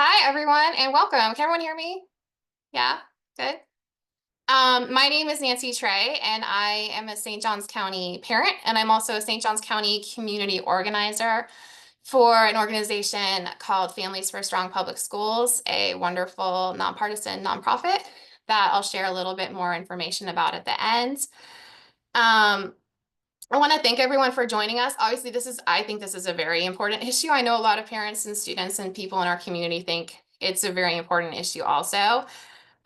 Hi, everyone, and welcome. Can everyone hear me? Yeah, good. My name is Nancy Trey, and I am a St. Johns County parent, and I'm also a St. Johns County community organizer for an organization called Families for Strong Public Schools, a wonderful nonpartisan nonprofit that I'll share a little bit more information about at the end. I want to thank everyone for joining us. Obviously, I think this is a very important issue. I know a lot of parents and students and people in our community think it's a very important issue also.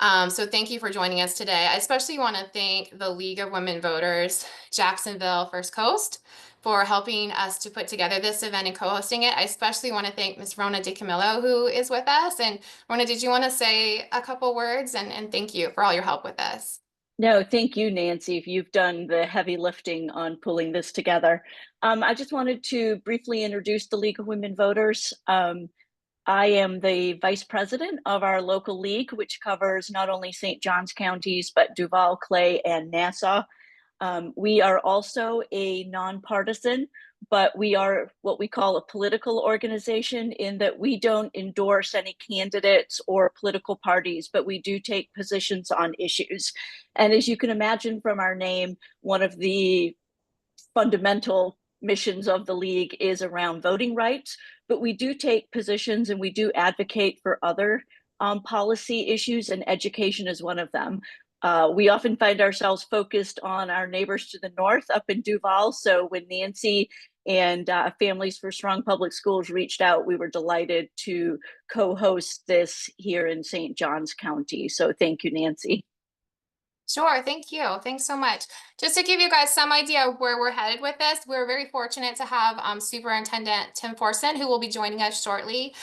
So thank you for joining us today. I especially want to thank the League of Women Voters, Jacksonville First Coast, for helping us to put together this event and co-hosting it. I especially want to thank Ms. Rona DiCamillo, who is with us. And Rona, did you want to say a couple words? And thank you for all your help with this. No, thank you, Nancy. You've done the heavy lifting on pulling this together. I just wanted to briefly introduce the League of Women Voters. I am the vice president of our local league, which covers not only St. Johns counties, but Duval, Clay, and Nassau. We are also a nonpartisan, but we are what we call a political organization in that we don't endorse any candidates or political parties, but we do take positions on issues. And as you can imagine from our name, one of the fundamental missions of the league is around voting rights, but we do take positions and we do advocate for other policy issues, and education is one of them. We often find ourselves focused on our neighbors to the north up in Duval. So when Nancy and Families for Strong Public Schools reached out, we were delighted to co-host this here in St. Johns County. So thank you, Nancy. Sure, thank you. Thanks so much. Just to give you guys some idea of where we're headed with this, we're very fortunate to have Superintendent Tim Forson, who will be joining us shortly.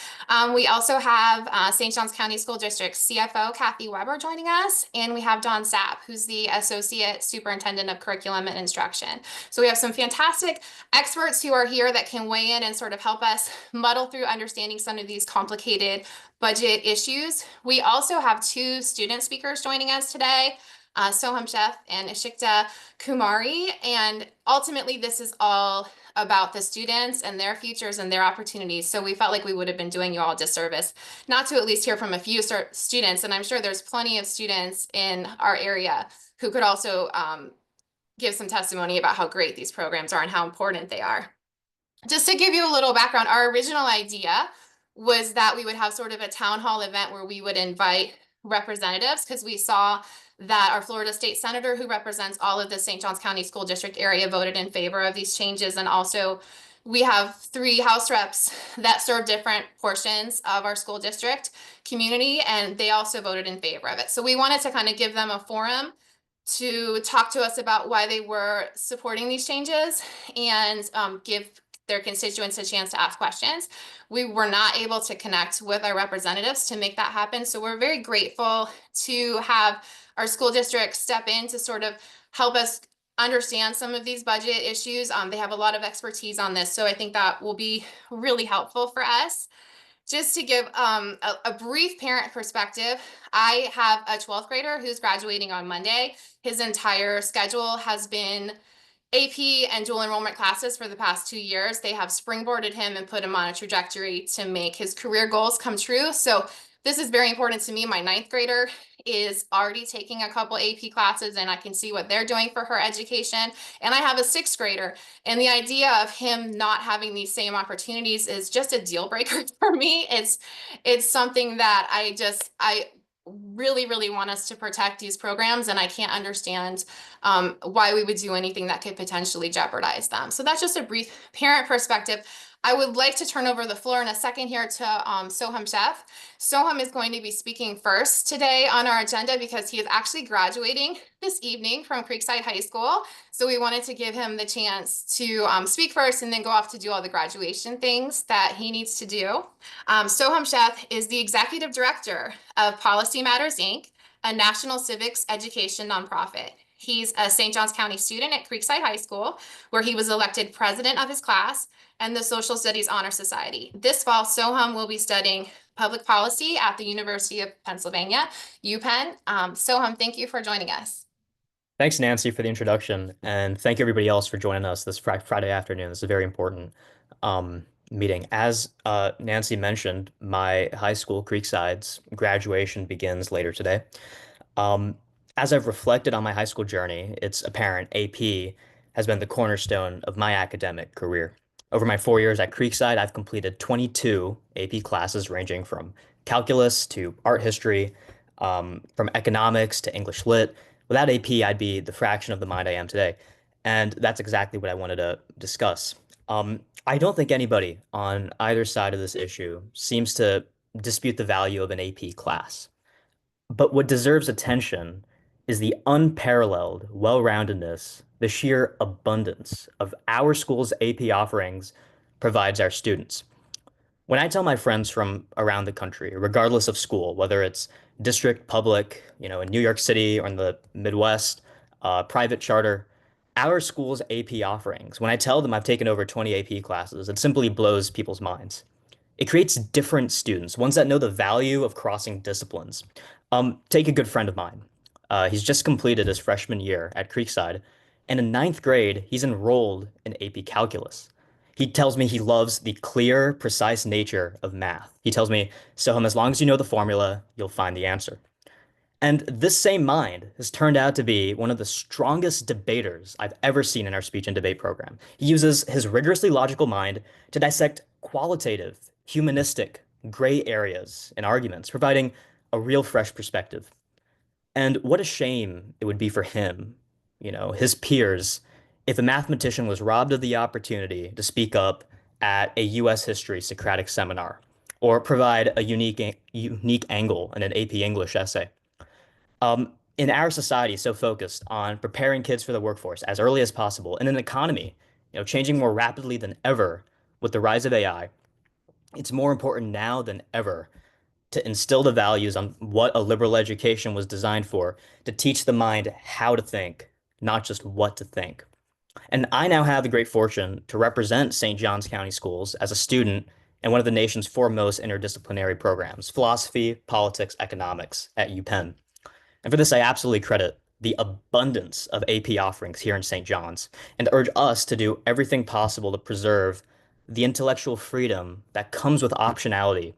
We also have St. Johns County School District CFO Cathy Weber joining us, and we have Don Sapp, who's the Associate Superintendent of Curriculum and Instruction. So we have some fantastic experts who are here that can weigh in and sort of help us muddle through understanding some of these complicated budget issues. We also have two student speakers joining us today. Soham Sheth and Ishikta Kumari. And ultimately, this is all about the students and their futures and their opportunities. So we felt like we would have been doing you all a disservice not to at least hear from a few students. And I'm sure there's plenty of students in our area who could also give some testimony about how great these programs are and how important they are. Just to give you a little background, our original idea was that we would have sort of a town hall event where we would invite representatives, because we saw that our Florida State Senator, who represents all of the St. Johns County School District area, voted in favor of these changes. And also we have 3 House reps that serve different portions of our school district community, and they also voted in favor of it. So we wanted to kind of give them a forum to talk to us about why they were supporting these changes and give their constituents a chance to ask questions. We were not able to connect with our representatives to make that happen. So we're very grateful to have our school district step in to sort of help us understand some of these budget issues. They have a lot of expertise on this. So I think that will be really helpful for us. Just to give a brief parent perspective, I have a 12th grader who's graduating on Monday. His entire schedule has been AP and dual enrollment classes for the past 2 years. They have springboarded him and put him on a trajectory to make his career goals come true. So this is very important to me. My 9th grader is already taking a couple AP classes, and I can see what they're doing for her education. And I have a 6th grader, and the idea of him not having these same opportunities is just a deal breaker for me. It's something that I really want us to protect these programs, and I can't understand why we would do anything that could potentially jeopardize them. So that's just a brief parent perspective. I would like to turn over the floor in a second here to Soham Sheth. Soham is going to be speaking first today on our agenda because he is actually graduating this evening from Creekside High School. So we wanted to give him the chance to speak first and then go off to do all the graduation things that he needs to do. Soham Sheth is the Executive Director of Policy Matters, Inc., a national civics education nonprofit. He's a St. Johns County student at Creekside High School, where he was elected president of his class and the Social Studies Honor Society. This fall, Soham will be studying public policy at the University of Pennsylvania, UPenn. Soham, thank you for joining us. Thanks, Nancy, for the introduction, and thank everybody else for joining us this Friday afternoon. This is very important. meeting. As Nancy mentioned, my high school, Creekside's graduation begins later today. Um, as I've reflected on my high school journey, it's apparent AP has been the cornerstone of my academic career. Over my 4 years at Creekside, I've completed 22 AP classes ranging from calculus to art history, from economics to English lit. Without AP, I'd be the fraction of the mind I am today. And that's exactly what I wanted to discuss. I don't think anybody on either side of this issue seems to dispute the value of an AP class. But what deserves attention is the unparalleled well-roundedness, the sheer abundance of our school's AP offerings provides our students. When I tell my friends from around the country, regardless of school, whether it's district, public, in New York City or in the Midwest, private charter, our school's AP offerings, when I tell them I've taken over 20 AP classes, it simply blows people's minds. It creates different students, ones that know the value of crossing disciplines. Take a good friend of mine. He's just completed his freshman year at Creekside, and in ninth grade, he's enrolled in AP Calculus. He tells me he loves the clear, precise nature of math. He tells me, Soham, as long as you know the formula, you'll find the answer. And this same mind has turned out to be one of the strongest debaters I've ever seen in our speech and debate program. He uses his rigorously logical mind to dissect qualitative, humanistic, gray areas in arguments, providing a real fresh perspective. And what a shame it would be for him, his peers, if a mathematician was robbed of the opportunity to speak up at a US history Socratic seminar or provide a unique angle in an AP English essay. In our society, so focused on preparing kids for the workforce as early as possible, in an economy, changing more rapidly than ever with the rise of AI, it's more important now than ever to instill the values on what a liberal education was designed for, to teach the mind how to think, not just what to think. And I now have the great fortune to represent St. Johns County Schools as a student in one of the nation's foremost interdisciplinary programs, philosophy, politics, economics at UPenn. And for this, I absolutely credit the abundance of AP offerings here in St. John's and urge us to do everything possible to preserve the intellectual freedom that comes with optionality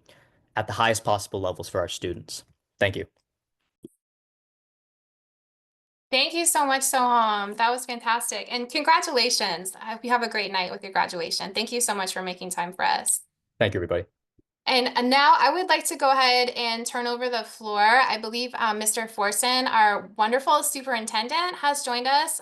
at the highest possible levels for our students. Thank you. Thank you so much, Soham. That was fantastic. And congratulations. I hope you have a great night with your graduation. Thank you so much for making time for us. Thank you, everybody. And now I would like to go ahead and turn over the floor. I believe Mr. Forson, our wonderful superintendent, has joined us.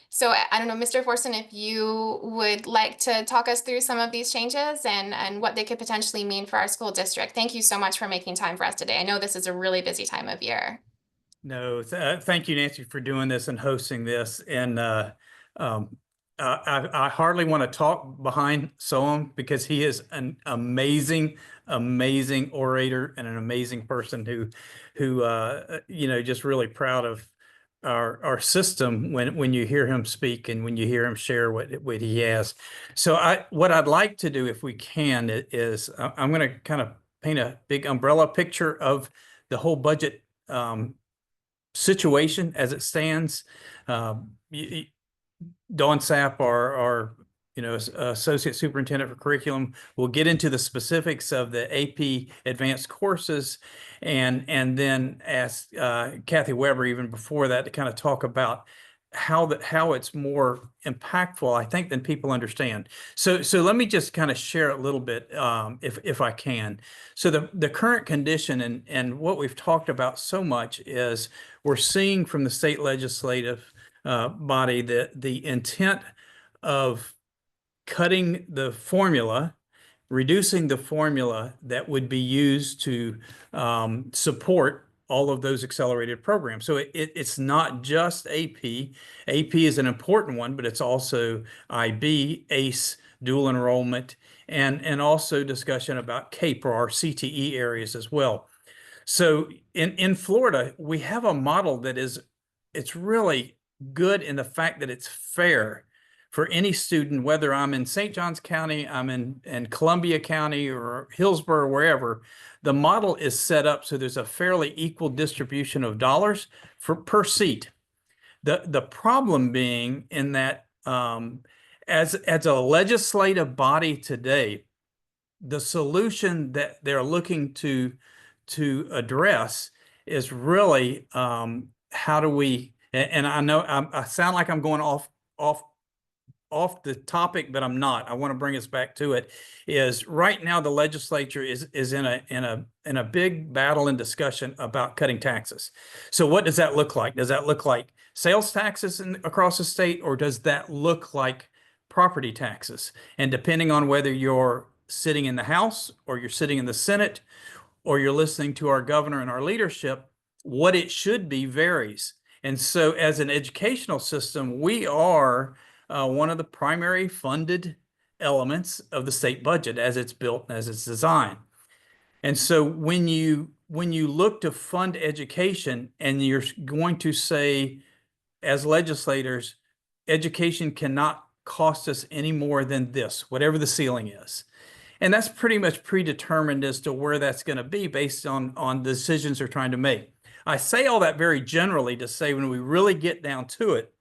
So I don't know, Mr. Forson, if you would like to talk us through some of these changes and what they could potentially mean for our school district. Thank you so much for making time for us today. I know this is a really busy time of year. No, thank you, Nancy, for doing this and hosting this. And I hardly want to talk behind Soham because he is an amazing orator and an amazing person who just really proud of our system when you hear him speak and when you hear him share what he has. So what I'd like to do, if we can, is I'm going to kind of paint a big umbrella picture of the whole budget situation as it stands. Dawn Sapp, our associate superintendent for curriculum, will get into the specifics of the AP advanced courses, and then ask Cathy Weber even before that to kind of talk about how it's more impactful, I think, than people understand. So let me just kind of share a little bit, if I can. So the current condition and what we've talked about so much is we're seeing from the state legislative body that the intent of cutting the formula, reducing the formula that would be used to support all of those accelerated programs. So it's not just AP. AP is an important one, but it's also IB, AICE, dual enrollment, and also discussion about CAPE, or our CTE areas as well. So in Florida, we have a model that it's really good in the fact that it's fair for any student, whether I'm in St. Johns County, I'm in Columbia County or Hillsborough, wherever. The model is set up so there's a fairly equal distribution of dollars per seat. The problem being in that as a legislative body today, the solution that they're looking to address is really how do we, and I know I sound like I'm going off the topic, but I'm not. I want to bring us back to it. Is right now the legislature is in a big battle and discussion about cutting taxes. So what does that look like? Does that look like sales taxes across the state, or does that look like property taxes? And depending on whether you're sitting in the House or you're sitting in the Senate or you're listening to our governor and our leadership, what it should be varies. And so as an educational system, we are one of the primary funded elements of the state budget as it's built and as it's designed. And so when you look to fund education and you're going to say, as legislators, education cannot cost us any more than this, whatever the ceiling is. And that's pretty much predetermined as to where that's going to be based on the decisions they're trying to make. I say all that very generally to say when we really get down to it,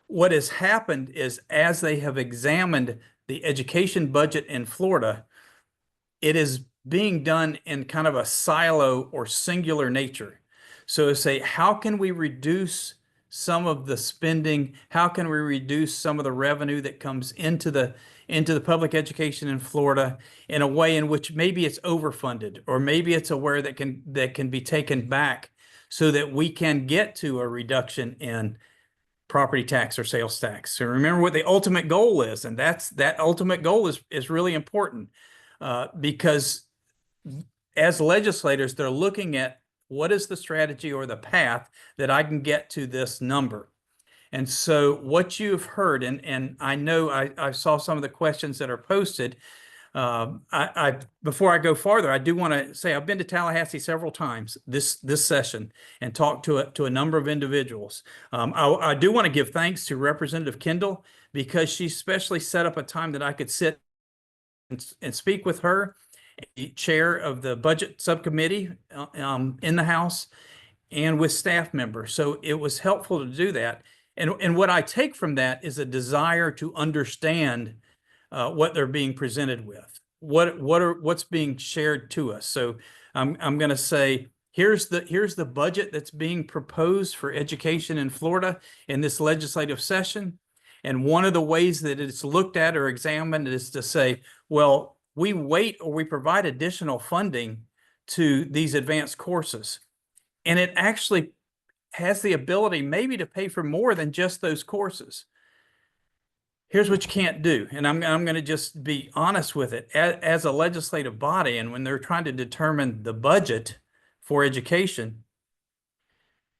what has happened is as they have examined the education budget in Florida, it is being done in kind of a silo or singular nature. So to say, how can we reduce some of the spending? How can we reduce some of the revenue that comes into the public education in Florida in a way in which maybe it's overfunded, or maybe it's aware that can be taken back so that we can get to a reduction in property tax or sales tax. So remember what the ultimate goal is, and that ultimate goal is really important because as legislators, they're looking at what is the strategy or the path that I can get to this number. And so what you've heard, and I know I saw some of the questions that are posted. Before I go farther, I do want to say I've been to Tallahassee several times this session and talked to a number of individuals. I do want to give thanks to Representative Kendall because she specially set up a time that I could sit and speak with her, the chair of the budget subcommittee in the House, and with staff members. So it was helpful to do that. And what I take from that is a desire to understand what they're being presented with, what's being shared to us. So I'm going to say, here's the budget that's being proposed for education in Florida in this legislative session. And one of the ways that it's looked at or examined is to say, well, we wait or we provide additional funding to these advanced courses. And it actually has the ability maybe to pay for more than just those courses. Here's what you can't do, and I'm going to just be honest with it. As a legislative body, and when they're trying to determine the budget for education,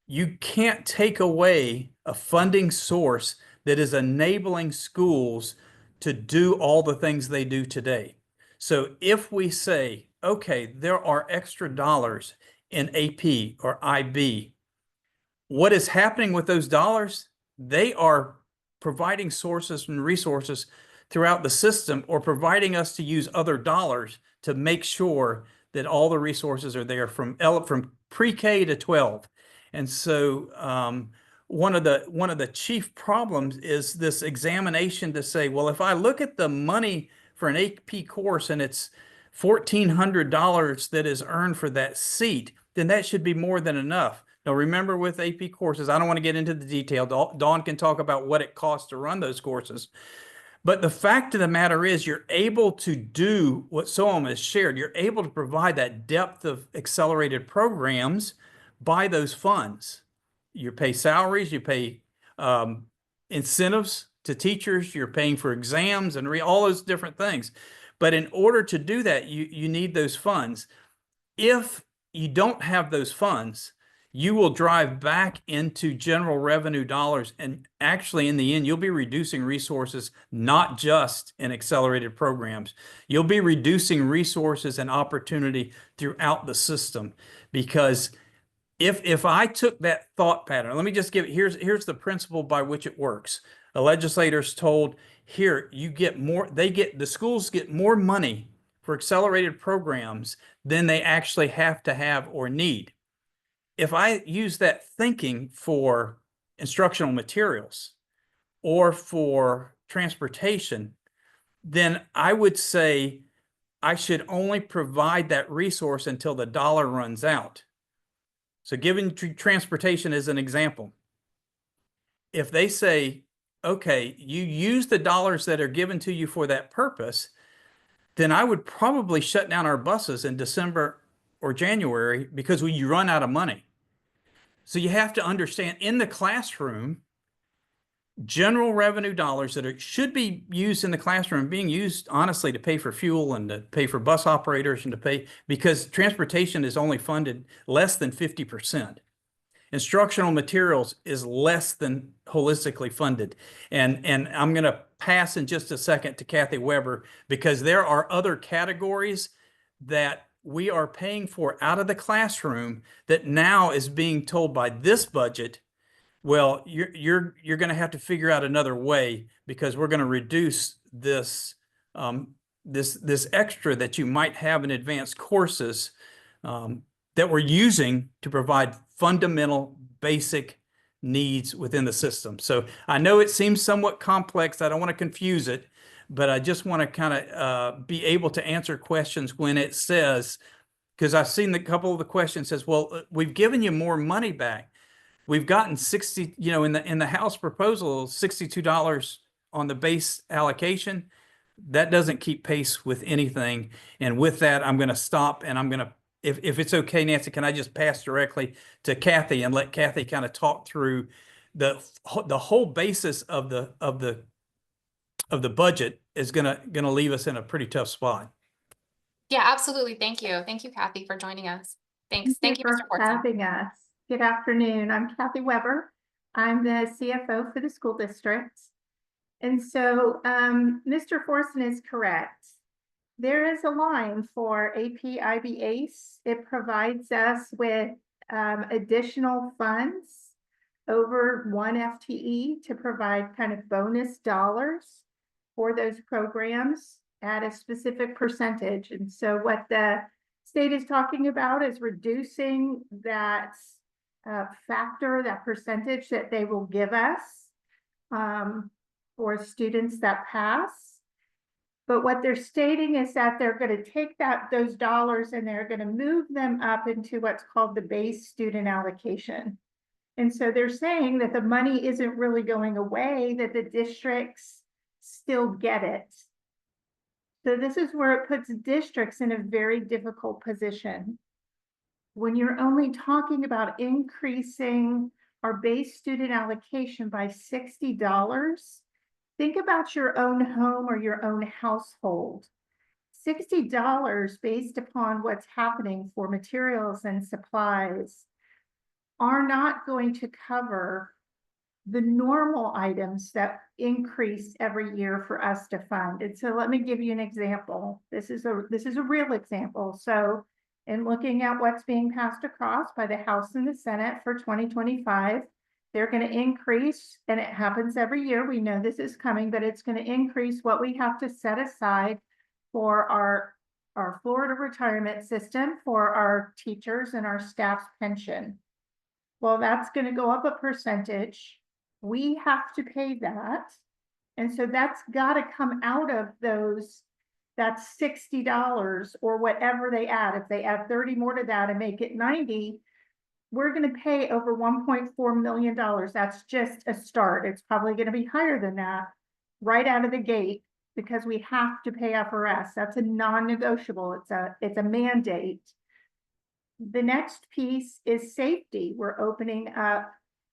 you can't take away a funding source that is enabling schools to do all the things they do today. So if we say, okay, there are extra dollars in AP or IB, what is happening with those dollars? They are providing sources and resources throughout the system, or providing us to use other dollars to make sure that all the resources are there from pre-K to 12. And so one of the chief problems is this examination to say, well, if I look at the money for an AP course and it's $1,400 that is earned for that seat, then that should be more than enough. Now, remember with AP courses, I don't want to get into the detail. Dawn can talk about what it costs to run those courses. But the fact of the matter is you're able to do what Soam has shared. You're able to provide that depth of accelerated programs by those funds. You pay salaries, you pay incentives to teachers, you're paying for exams and all those different things. But in order to do that, you need those funds. If you don't have those funds, you will drive back into general revenue dollars. And actually, in the end, you'll be reducing resources, not just in accelerated programs. You'll be reducing resources and opportunity throughout the system. Because if I took that thought pattern, let me just give it, here's the principle by which it works. The legislators told, here, you get more, the schools get more money for accelerated programs than they actually have to have or need. If I use that thinking for instructional materials or for transportation, then I would say I should only provide that resource until the dollar runs out. So giving transportation as an example, if they say, okay, you use the dollars that are given to you for that purpose, then I would probably shut down our buses in December or January because we run out of money. So you have to understand in the classroom, general revenue dollars that should be used in the classroom being used honestly to pay for fuel and to pay for bus operators and to pay, because transportation is only funded less than 50%. Instructional materials is less than holistically funded. And I'm going to pass in just a second to Cathy Weber, because there are other categories that we are paying for out of the classroom that now is being told by this budget, well, you're going to have to figure out another way, because we're going to reduce this this extra that you might have in advanced courses that we're using to provide fundamental basic needs within the system. So I know it seems somewhat complex. I don't want to confuse it, but I just want to kind of be able to answer questions when it says, because I've seen a couple of the questions says, well, we've given you more money back. We've gotten 60, you know, in the House proposal, $62 on the base allocation. That doesn't keep pace with anything. And with that, I'm going to stop, and I'm going to, if it's okay, Nancy, can I just pass directly to Cathy and let Cathy kind of talk through the whole basis of the budget is going to leave us in a pretty tough spot. Yeah, absolutely. Thank you. Thank you, Cathy, for joining us. Thanks. Thank you, for Mr. Forson. having us. Good afternoon. I'm Cathy Weber. I'm the CFO for the school district. And so Mr. Forson is correct. There is a line for AP AICE. It provides us with additional funds over 1 FTE to provide kind of bonus dollars for those programs at a specific percentage. And so what the state is talking about is reducing that factor, that percentage that they will give us for students that pass. But what they're stating is that they're going to take those dollars and they're going to move them up into what's called the base student allocation. And so they're saying that the money isn't really going away, that the districts still get it. So this is where it puts districts in a very difficult position. When you're only talking about increasing our base student allocation by $60, think about your own home or your own household. $60 based upon what's happening for materials and supplies are not going to cover the normal items that increase every year for us to fund. And so let me give you an example. This is a real example. So in looking at what's being passed across by the House and the Senate for 2025, they're going to increase, and it happens every year. We know this is coming, but it's going to increase what we have to set aside for our Florida retirement system for our teachers and our staff's pension. Well, that's going to go up a percentage. We have to pay that. And so that's got to come out of that's $60 or whatever they add. If they add 30 more to that and make it 90, we're going to pay over $1.4 million. That's just a start. It's probably going to be higher than that right out of the gate because we have to pay FRS. That's a non-negotiable. It's a mandate. The next piece is safety. We're opening up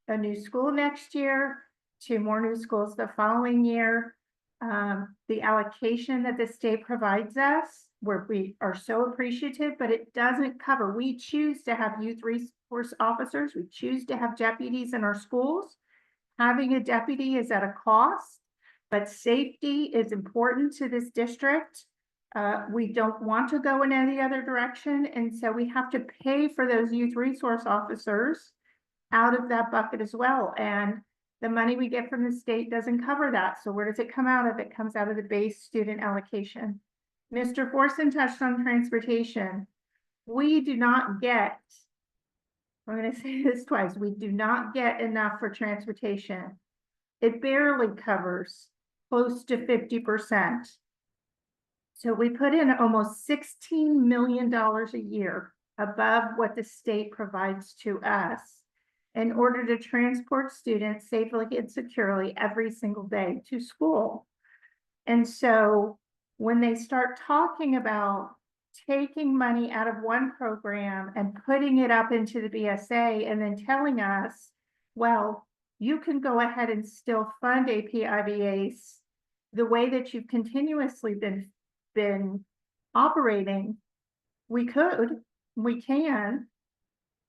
a new school next year, 2 more new schools the following year. The allocation that the state provides us, where we are so appreciative, but it doesn't cover. We choose to have youth resource officers. We choose to have deputies in our schools. Having a deputy is at a cost, but safety is important to this district. We don't want to go in any other direction. And so we have to pay for those youth resource officers out of that bucket as well. And the money we get from the state doesn't cover that. So where does it come out of? It comes out of the base student allocation. Mr. Forson touched on transportation. We do not get, I'm going to say this twice, we do not get enough for transportation. It barely covers close to 50%. So we put in almost $16 million a year above what the state provides to us in order to transport students safely and securely every single day to school. And so when they start talking about taking money out of one program and putting it up into the BSA and then telling us, well, you can go ahead and still fund AP-IB-AICE the way that you've continuously been operating, we can,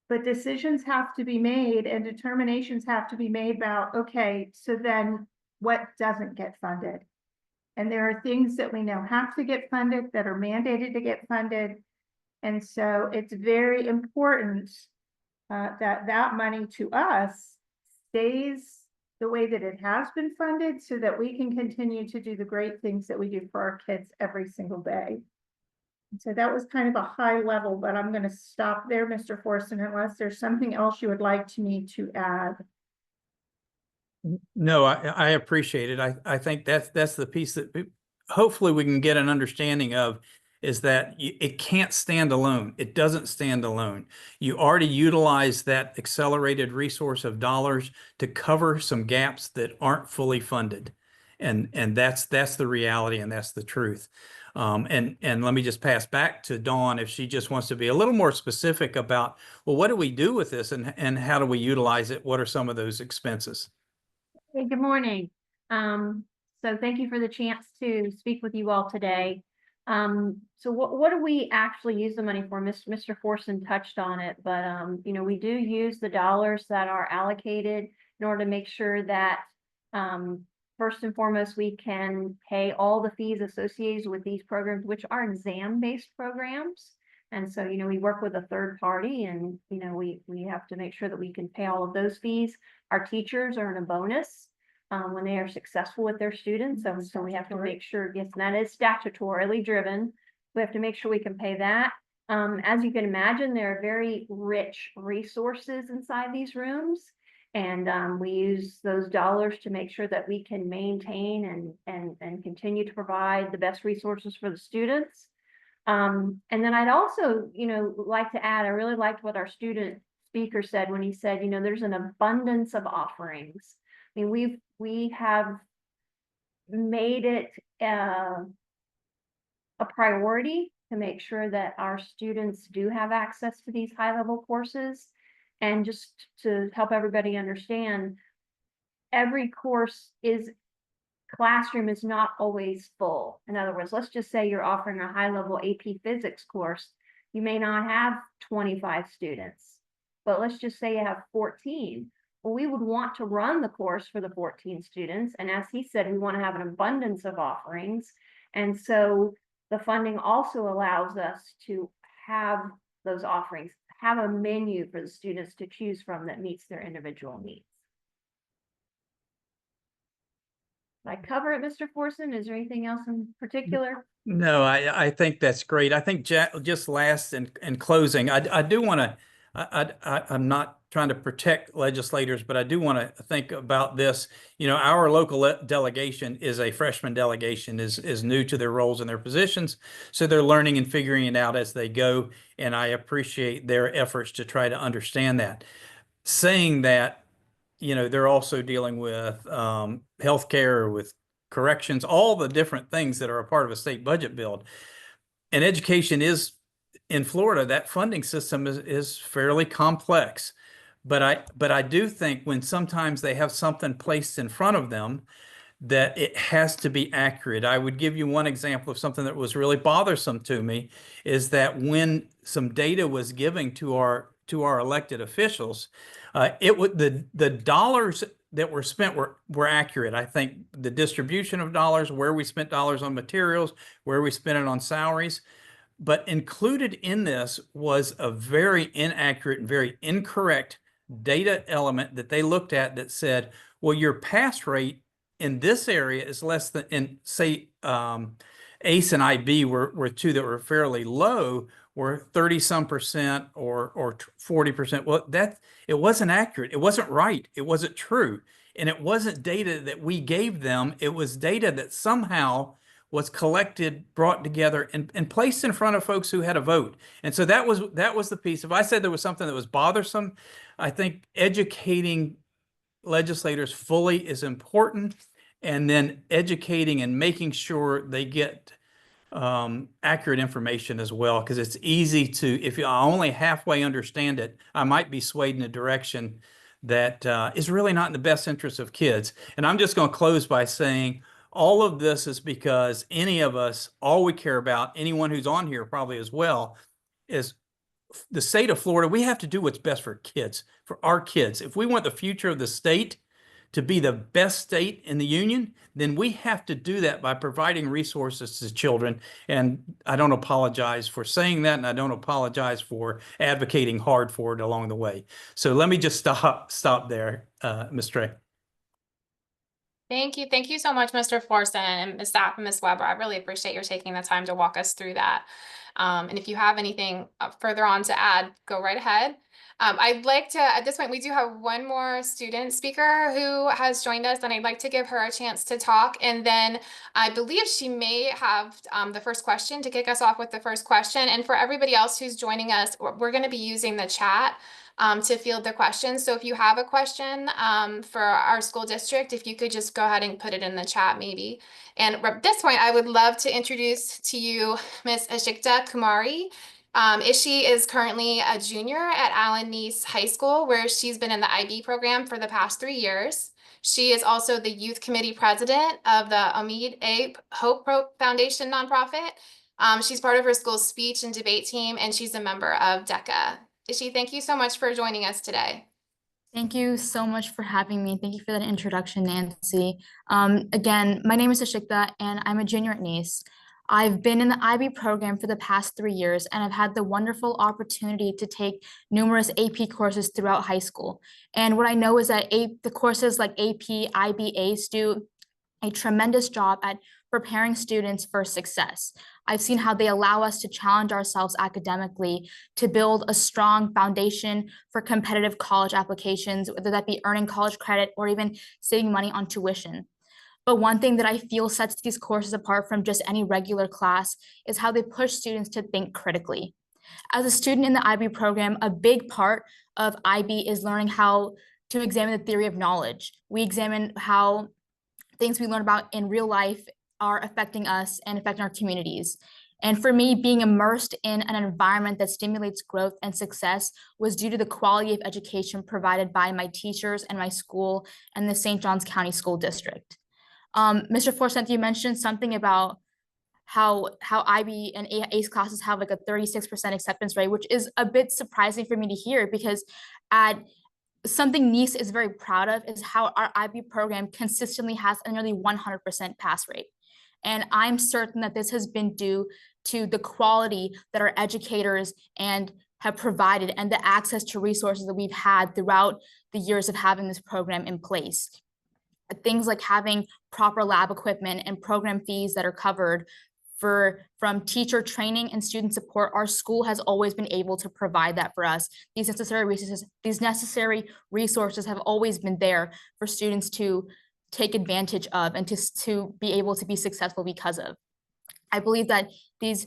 but decisions have to be made and determinations have to be made about, okay, so then what doesn't get funded? And there are things that we know have to get funded, that are mandated to get funded. And so it's very important that that money to us stays the way that it has been funded so that we can continue to do the great things that we do for our kids every single day. And so that was kind of a high level, but I'm going to stop there, Mr. Forson, unless there's something else you would like me to add. No, I appreciate it. I think that's the piece that hopefully we can get an understanding of, is that it can't stand alone. It doesn't stand alone. You already utilize that accelerated resource of dollars to cover some gaps that aren't fully funded. And that's the reality, and that's the truth. And let me just pass back to Dawn if she just wants to be a little more specific about, well, what do we do with this and how do we utilize it? What are some of those expenses? Hey, good morning. So thank you for the chance to speak with you all today. So what do we actually use the money for? Mr. Forson touched on it, but you know, we do use the dollars that are allocated in order to make sure that first and foremost, we can pay all the fees associated with these programs, which are exam-based programs. And so, you know, we work with a third party and, you know, we have to make sure that we can pay all of those fees. Our teachers earn a bonus when they are successful with their students. So we have to make sure, yes, and that is statutorily driven. We have to make sure we can pay that. As you can imagine, there are very rich resources inside these rooms. And we use those dollars to make sure that we can maintain and continue to provide the best resources for the students. And then I'd also, you know, like to add, I really liked what our student speaker said when he said, you know, there's an abundance of offerings. I mean, we have made it a priority to make sure that our students do have access to these high-level courses. And just to help everybody understand, every classroom is not always full. In other words, let's just say you're offering a high-level AP Physics course. You may not have 25 students, but let's just say you have 14. Well, we would want to run the course for the 14 students. And as he said, we want to have an abundance of offerings. And so the funding also allows us to have those offerings, have a menu for the students to choose from that meets their individual needs. Did I cover it, Mr. Forson? Is there anything else in particular? No, I think that's great. I think just last in closing, I do want to, I'm not trying to protect legislators, but I do want to think about this. You know, our local delegation is a freshman delegation, is new to their roles and their positions. So they're learning and figuring it out as they go. And I appreciate their efforts to try to understand that. Saying that, you know, they're also dealing with healthcare, with corrections, all the different things that are a part of a state budget build. And education is, in Florida, that funding system is fairly complex. But I do think when sometimes they have something placed in front of them, that it has to be accurate. I would give you one example of something that was really bothersome to me, is that when some data was given to our elected officials, the dollars that were spent were accurate. I think the distribution of dollars, where we spent dollars on materials, where we spent it on salaries, but included in this was a very inaccurate and very incorrect data element that they looked at that said, well, your pass rate in this area is less than, in say, AICE and IB were two that were fairly low, were 30-some% or 40%. Well, it wasn't accurate. It wasn't right. It wasn't true. And it wasn't data that we gave them. It was data that somehow was collected, brought together, and placed in front of folks who had a vote. And so that was the piece. If I said there was something that was bothersome, I think educating legislators fully is important, and then educating and making sure they get accurate information as well, because it's easy to, if I only halfway understand it, I might be swayed in a direction that is really not in the best interest of kids. And I'm just going to close by saying all of this is because any of us, all we care about, anyone who's on here probably as well, is the state of Florida. We have to do what's best for kids, for our kids. If we want the future of the state to be the best state in the union, then we have to do that by providing resources to children. And I don't apologize for saying that, and I don't apologize for advocating hard for it along the way. So let me just stop there, Ms. Trey. Thank you. Thank you so much, Mr. Forson and Ms. Sapp and Ms. Weber. I really appreciate your taking the time to walk us through that. And if you have anything further on to add, go right ahead. I'd like to, at this point, we do have one more student speaker who has joined us, and I'd like to give her a chance to talk. And then I believe she may have the first question to kick us off with the first question. And for everybody else who's joining us, we're going to be using the chat to field the questions. So if you have a question for our school district, if you could just go ahead and put it in the chat maybe. And at this point, I would love to introduce to you Ms. Ashikta Kumari. She is currently a junior at Allen Neese High School, where she's been in the IB program for the past 3 years. She is also the youth committee president of the Omid A. Hope Foundation nonprofit. She's part of her school's speech and debate team, and she's a member of DECA. Ishi, thank you so much for joining us today. Thank you so much for having me. Thank you for that introduction, Nancy. Again, my name is Ashikta, and I'm a junior at Neese. I've been in the IB program for the past 3 years, and I've had the wonderful opportunity to take numerous AP courses throughout high school. And what I know is that the courses like AP, IB, AICE do a tremendous job at preparing students for success. I've seen how they allow us to challenge ourselves academically to build a strong foundation for competitive college applications, whether that be earning college credit or even saving money on tuition. But one thing that I feel sets these courses apart from just any regular class is how they push students to think critically. As a student in the IB program, a big part of IB is learning how to examine the theory of knowledge. We examine how things we learn about in real life are affecting us and affecting our communities. And for me, being immersed in an environment that stimulates growth and success was due to the quality of education provided by my teachers and my school and the St. Johns County School District. Mr. Forson, you mentioned something about how IB and AICE classes have like a 36% acceptance rate, which is a bit surprising for me to hear, because something Neese is very proud of is how our IB program consistently has a nearly 100% pass rate. And I'm certain that this has been due to the quality that our educators have provided and the access to resources that we've had throughout the years of having this program in place. Things like having proper lab equipment and program fees that are covered from teacher training and student support. Our school has always been able to provide that for us. These necessary resources have always been there for students to take advantage of and to be able to be successful because of. I believe that these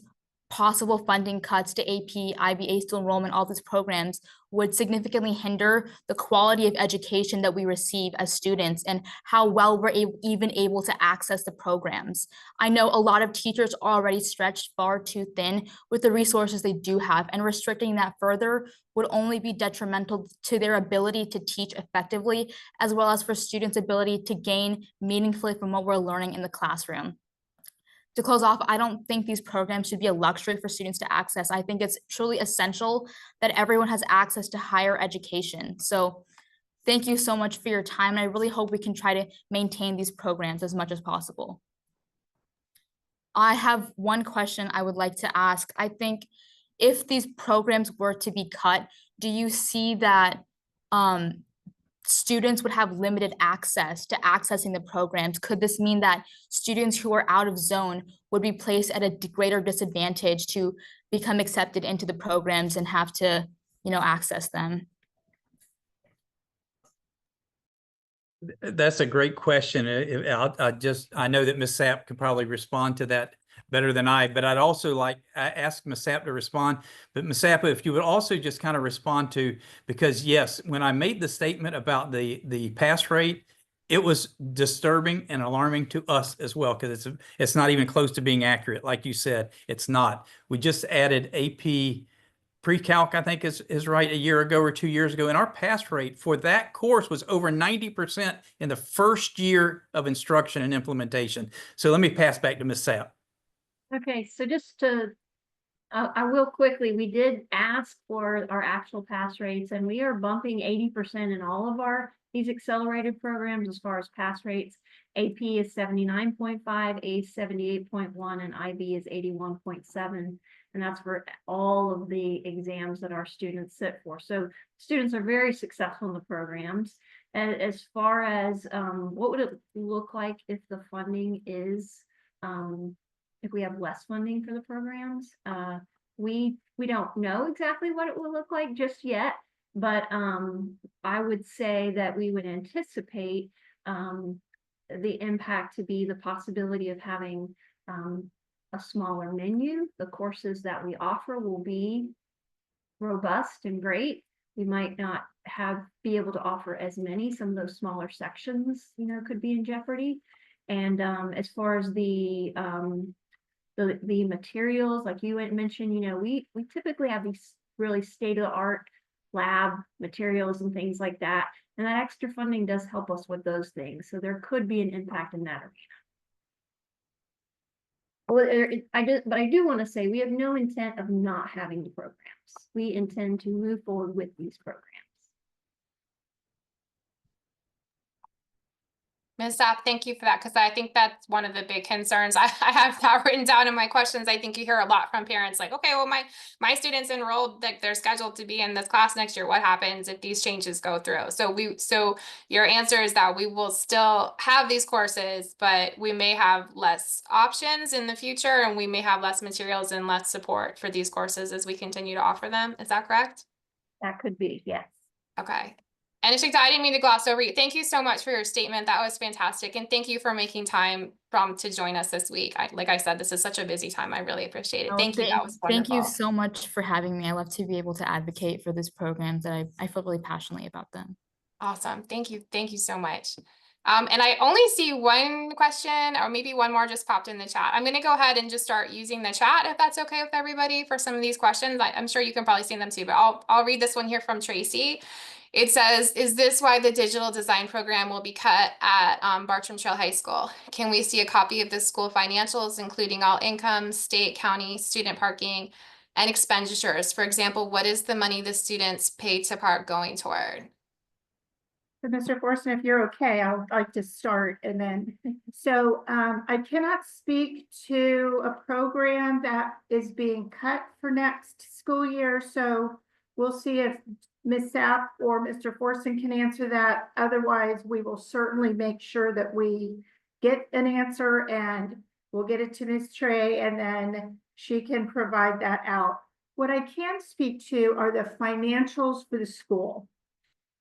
possible funding cuts to AP, IB, AICE enrollment, all these programs would significantly hinder the quality of education that we receive as students and how well we're even able to access the programs. I know a lot of teachers are already stretched far too thin with the resources they do have, and restricting that further would only be detrimental to their ability to teach effectively, as well as for students' ability to gain meaningfully from what we're learning in the classroom. To close off, I don't think these programs should be a luxury for students to access. I think it's truly essential that everyone has access to higher education. So thank you so much for your time. And I really hope we can try to maintain these programs as much as possible. I have one question I would like to ask. I think if these programs were to be cut, do you see that students would have limited access to accessing the programs? Could this mean that students who are out of zone would be placed at a greater disadvantage to become accepted into the programs and have to, access them? That's a great question. I know that Ms. Sapp could probably respond to that better than I, but I'd also like, I ask Ms. Sapp to respond, but Ms. Sapp, if you would also just kind of respond to, because yes, when I made the statement about the pass rate, it was disturbing and alarming to us as well, because it's not even close to being accurate. Like you said, it's not. We just added AP pre-calc, I think is right, a year ago or 2 years ago. And our pass rate for that course was over 90% in the first year of instruction and implementation. So let me pass back to Ms. Sapp. Okay, so just to, I will quickly, we did ask for our actual pass rates, and we are bumping 80% in all of these accelerated programs as far as pass rates. AP is 79.5, ACE 78.1, and IB is 81.7. And that's for all of the exams that our students sit for. So students are very successful in the programs. And as far as what would it look like if the funding is, if we have less funding for the programs, we don't know exactly what it will look like just yet, but I would say that we would anticipate the impact to be the possibility of having a smaller menu. The courses that we offer will be robust and great. We might not be able to offer as many. Some of those smaller sections, could be in jeopardy. And as far as the materials, like you had mentioned, we typically have these really state-of-the-art lab materials and things like that. And that extra funding does help us with those things. So there could be an impact in that arena. Well, but I do want to say we have no intent of not having the programs. We intend to move forward with these programs. Ms. Sapp, thank you for that, because I think that's one of the big concerns. I have that written down in my questions. I think you hear a lot from parents like, okay, well, my students enrolled, like they're scheduled to be in this class next year. What happens if these changes go through? So your answer is that we will still have these courses, but we may have less options in the future, and we may have less materials and less support for these courses as we continue to offer them. Is that correct? That could be, yes. Okay. And Ishikta, I didn't mean to gloss over you. Thank you so much for your statement. That was fantastic. And thank you for making time to join us this week. Like I said, this is such a busy time. I really appreciate it. Thank you. That was wonderful. Thank you so much for having me. I love to be able to advocate for this program that I feel really passionately about them. Awesome. Thank you. Thank you so much. And I only see one question, or maybe one more just popped in the chat. I'm going to go ahead and just start using the chat if that's okay with everybody for some of these questions. I'm sure you can probably see them too, but I'll read this one here from Tracy. It says, is this why the digital design program will be cut at Bartram Trail High School? Can we see a copy of the school financials, including all income, state, county, student parking, and expenditures? For example, what is the money the students pay to park going toward? So Mr. Forson, if you're okay, I'd like to start and then, so I cannot speak to a program that is being cut for next school year. So we'll see if Ms. Sapp or Mr. Forson can answer that. Otherwise, we will certainly make sure that we get an answer and we'll get it to Ms. Trey, and then she can provide that out. What I can speak to are the financials for the school.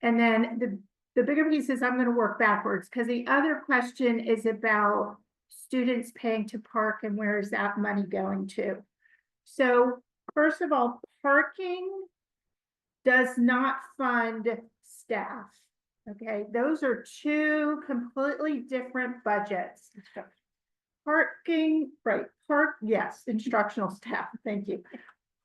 And then the bigger piece is I'm going to work backwards, because the other question is about students paying to park and where is that money going to. So first of all, parking does not fund staff. Okay, those are two completely different budgets. Parking, right, yes, instructional staff, thank you.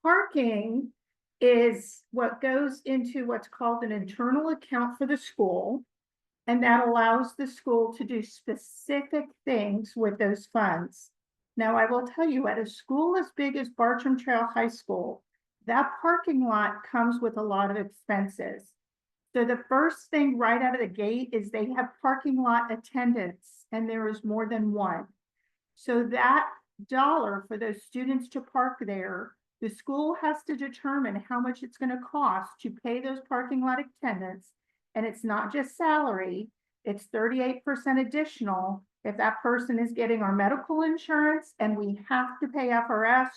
Parking is what goes into what's called an internal account for the school, and that allows the school to do specific things with those funds. Now, I will tell you, at a school as big as Bartram Trail High School, that parking lot comes with a lot of expenses. So the first thing right out of the gate is they have parking lot attendants, and there is more than one. So that dollar for those students to park there, the school has to determine how much it's going to cost to pay those parking lot attendants. And it's not just salary, it's 38% additional if that person is getting our medical insurance, and we have to pay FRS,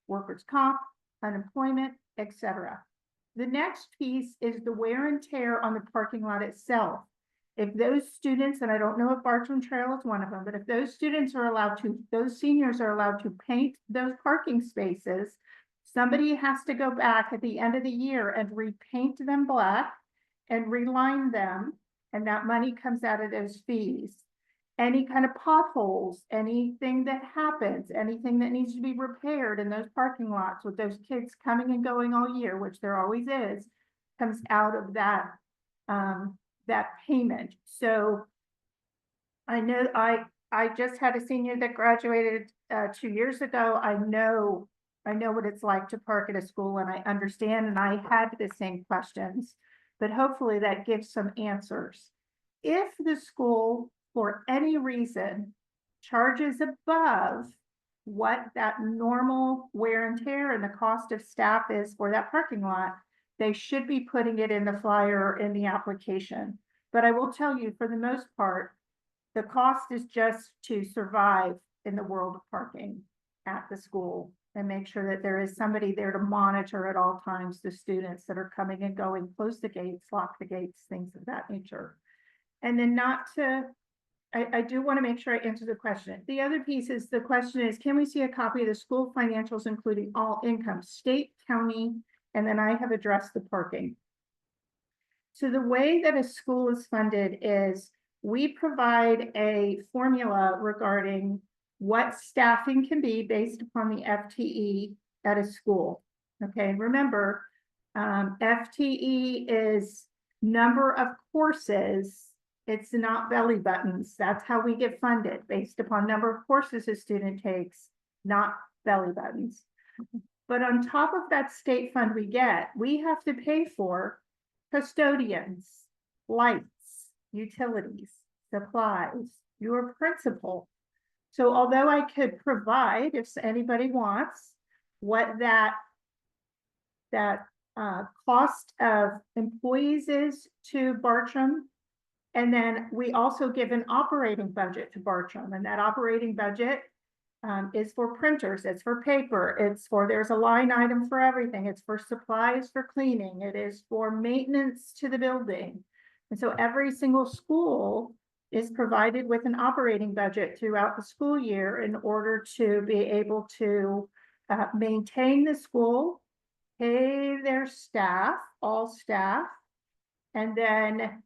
workers' comp, unemployment, etc. The next piece is the wear and tear on the parking lot itself. if those students, and I don't know if Bartram Trail is one of them, but if those students are allowed to, those seniors are allowed to paint those parking spaces, somebody has to go back at the end of the year and repaint them black and reline them, and that money comes out of those fees. Any kind of potholes, anything that happens, anything that needs to be repaired in those parking lots with those kids coming and going all year, which there always is, comes out of that, that payment. So I know I just had a senior that graduated 2 years ago. I know what it's like to park at a school, and I understand, and I had the same questions, but hopefully that gives some answers. If the school, for any reason, charges above what that normal wear and tear and the cost of staff is for that parking lot, they should be putting it in the flyer or in the application. But I will tell you, for the most part, the cost is just to survive in the world of parking at the school and make sure that there is somebody there to monitor at all times the students that are coming and going, close the gates, lock the gates, things of that nature. And then I do want to make sure I answer the question. The other piece is, the question is, can we see a copy of the school financials, including all income, state, county, and then I have addressed the parking. So the way that a school is funded is we provide a formula regarding what staffing can be based upon the FTE at a school. Okay, remember, FTE is number of courses. It's not belly buttons. That's how we get funded, based upon number of courses a student takes, not belly buttons. But on top of that state fund we have to pay for custodians, lights, utilities, supplies, your principal. So although I could provide, if anybody wants, what that cost of employees is to Bartram, and then we also give an operating budget to Bartram, and that operating budget is for printers, it's for paper, there's a line item for everything. It's for supplies for cleaning, it is for maintenance to the building. And so every single school is provided with an operating budget throughout the school year in order to be able to maintain the school, pay their staff, all staff, and then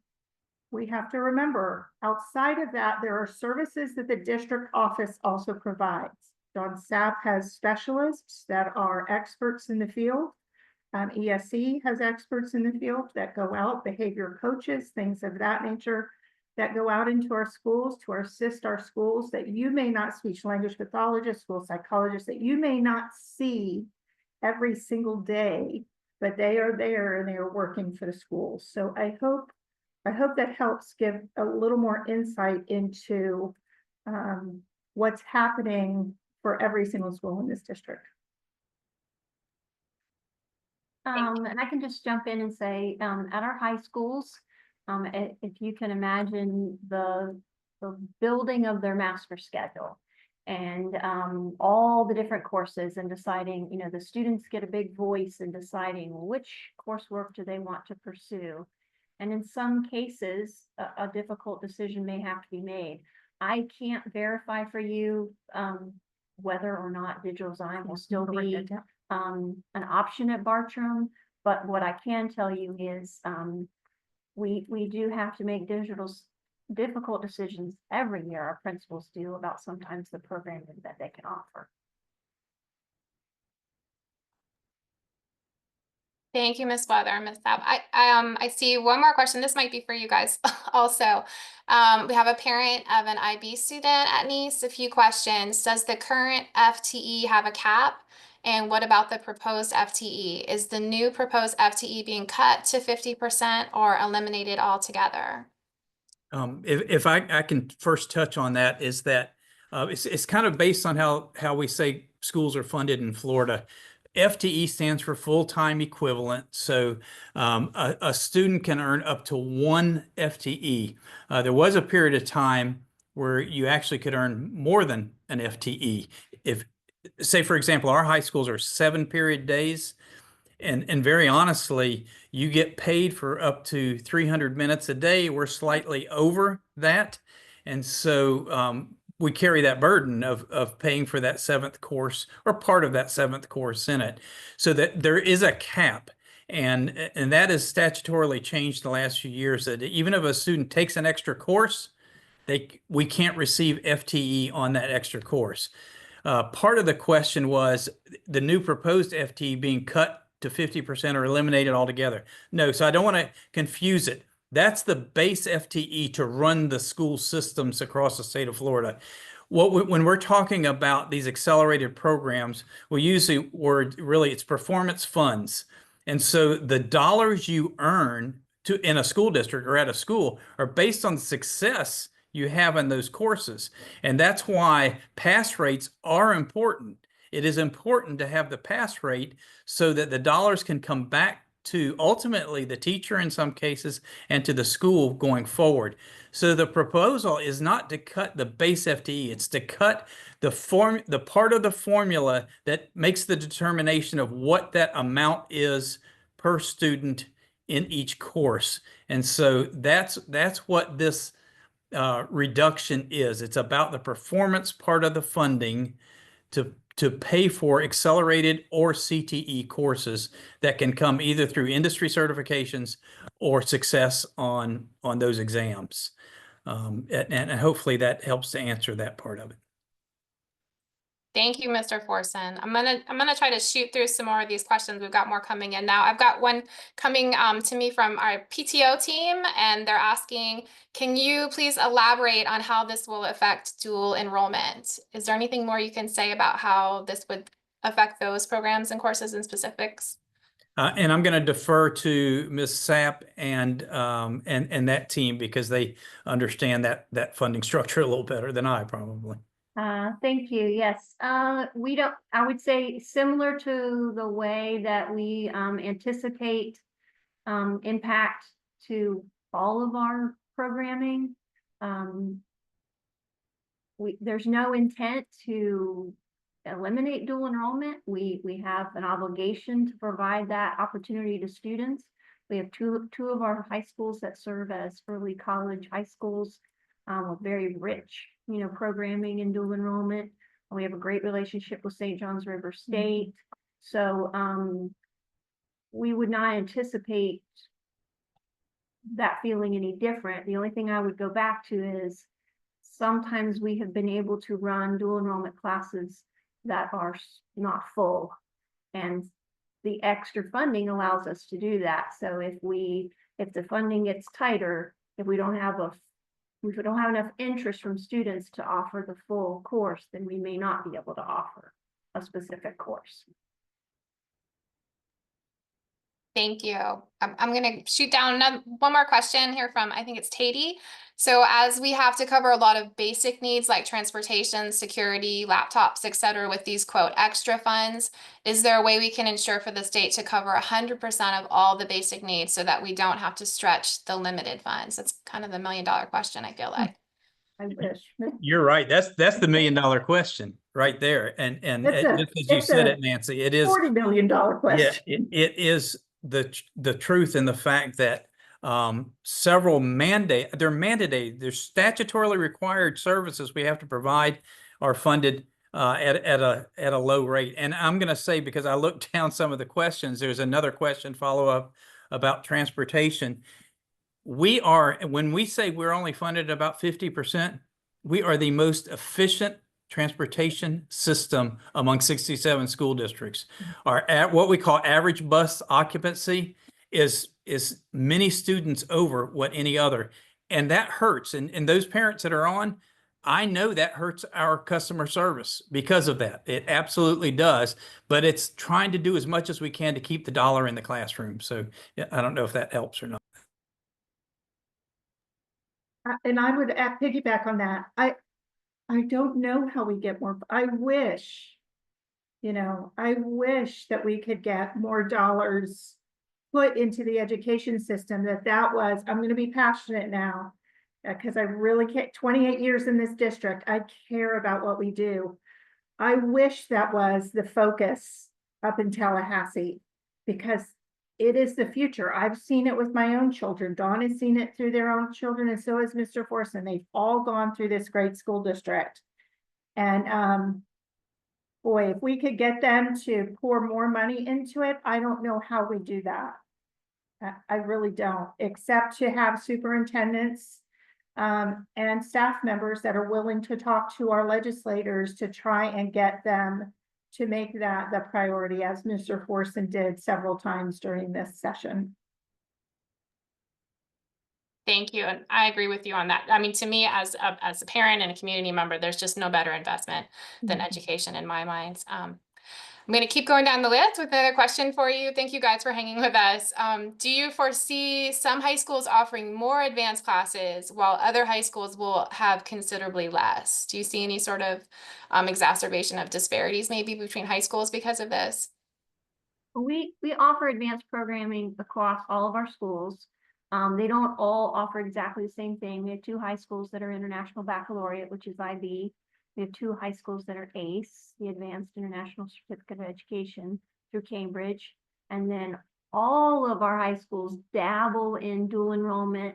we have to remember, outside of that, there are services that the district office also provides. John Sapp has specialists that are experts in the field. ESE has experts in the field that go out, behavior coaches, things of that nature, that go out into our schools to assist our schools that you may not, speech language pathologists, school psychologists, that you may not see every single day, but they are there and they are working for the schools. So I hope that helps give a little more insight into what's happening for every single school in this district. And I can just jump in and say, at our high schools, if you can imagine the building of their master schedule and all the different courses, and deciding, the students get a big voice in deciding which coursework do they want to pursue. And in some cases, a difficult decision may have to be made. I can't verify for you whether or not digital design will still be an option at Bartram, but what I can tell you is we do have to make difficult decisions every year. Our principals do, about sometimes the programming that they can offer. Thank you, Ms. Weather and Ms. Sapp. I see one more question. This might be for you guys also. We have a parent of an IB student at NEAS. A few questions. Does the current FTE have a cap? And what about the proposed FTE? Is the new proposed FTE being cut to 50% or eliminated altogether? If I can first touch on that, is that it's kind of based on how we say schools are funded in Florida. FTE stands for full-time equivalent. So a student can earn up to 1 FTE. There was a period of time where you actually could earn more than an FTE. If, say, for example, our high schools are 7 period days, And very honestly, you get paid for up to 300 minutes a day. We're slightly over that. And so we carry that burden of paying for that 7th course or part of that 7th course in it, so that there is a cap. And that is statutorily changed the last few years, that even if a student takes an extra course, we can't receive FTE on that extra course. Part of the question was the new proposed FTE being cut to 50% or eliminated altogether. No, so I don't want to confuse it. That's the base FTE to run the school systems across the state of Florida. When we're talking about these accelerated programs, we use the word, really, it's performance funds. And so the dollars you earn in a school district or at a school are based on the success you have in those courses. And that's why pass rates are important. It is important to have the pass rate so that the dollars can come back to ultimately the teacher in some cases and to the school going forward. So the proposal is not to cut the base FTE, it's to cut the part of the formula that makes the determination of what that amount is per student in each course. And so that's what this reduction is. It's about the performance part of the funding to pay for accelerated or CTE courses that can come either through industry certifications or success on those exams. And hopefully that helps to answer that part of it. Thank you, Mr. Forson. I'm gonna try to shoot through some more of these questions. We've got more coming in now. I've got one coming to me from our PTO team, and they're asking, can you please elaborate on how this will affect dual enrollment? Is there anything more you can say about how this would affect those programs and courses in specifics? And I'm going to defer to Ms. Sapp and that team, because they understand that funding structure a little better than I probably. Thank you. Yes. I would say similar to the way that we anticipate impact to all of our programming. There's no intent to eliminate dual enrollment. We have an obligation to provide that opportunity to students. We have two of our high schools that serve as early college high schools with very rich, programming and dual enrollment. We have a great relationship with St. Johns River State. So we would not anticipate that feeling any different. The only thing I would go back to is sometimes we have been able to run dual enrollment classes that are not full, and the extra funding allows us to do that. So if the funding gets tighter, if we don't have enough interest from students to offer the full course, then we may not be able to offer a specific course. Thank you. I'm going to shoot down one more question here from, I think it's Katie. So as we have to cover a lot of basic needs like transportation, security, laptops, etc., with these quote extra funds, is there a way we can ensure for the state to cover 100% of all the basic needs so that we don't have to stretch the limited funds? That's kind of the $1 million question, I feel like. I wish. You're right. That's the $1 million question right there. And just as you said it, Nancy, it is $40 million question. Yeah, it is the truth in the fact that several they're mandated, they're statutorily required services we have to provide are funded at a low rate. And I'm going to say, because I looked down some of the questions, there's another question follow up about transportation. When we say we're only funded about 50%, we are the most efficient transportation system among 67 school districts. What we call average bus occupancy is many students over what any other, and that hurts. And those parents that are on, I know that hurts our customer service because of that. It absolutely does, but it's trying to do as much as we can to keep the dollar in the classroom. So I don't know if that helps or not. And I would piggyback on that. I don't know how we get more. I wish that we could get more dollars put into the education system. I'm going to be passionate now because I really can't, 28 years in this district, I care about what we do. I wish that was the focus up in Tallahassee. because it is the future. I've seen it with my own children. Dawn has seen it through their own children, and so has Mr. Forson. They've all gone through this great school district. And boy, if we could get them to pour more money into it, I don't know how we do that. I really don't, except to have superintendents and staff members that are willing to talk to our legislators to try and get them to make that the priority, as Mr. Forson did several times during this session. Thank you. And I agree with you on that. I mean, to me, as a parent and a community member, there's just no better investment than education in my mind. I'm going to keep going down the list with another question for you. Thank you guys for hanging with us. Do you foresee some high schools offering more advanced classes while other high schools will have considerably less? Do you see any sort of exacerbation of disparities maybe between high schools because of this? We offer advanced programming across all of our schools. They don't all offer exactly the same thing. We have 2 high schools that are International Baccalaureate, which is IB. We have 2 high schools that are AICE, the Advanced International Certificate of Education through Cambridge. And then all of our high schools dabble in dual enrollment.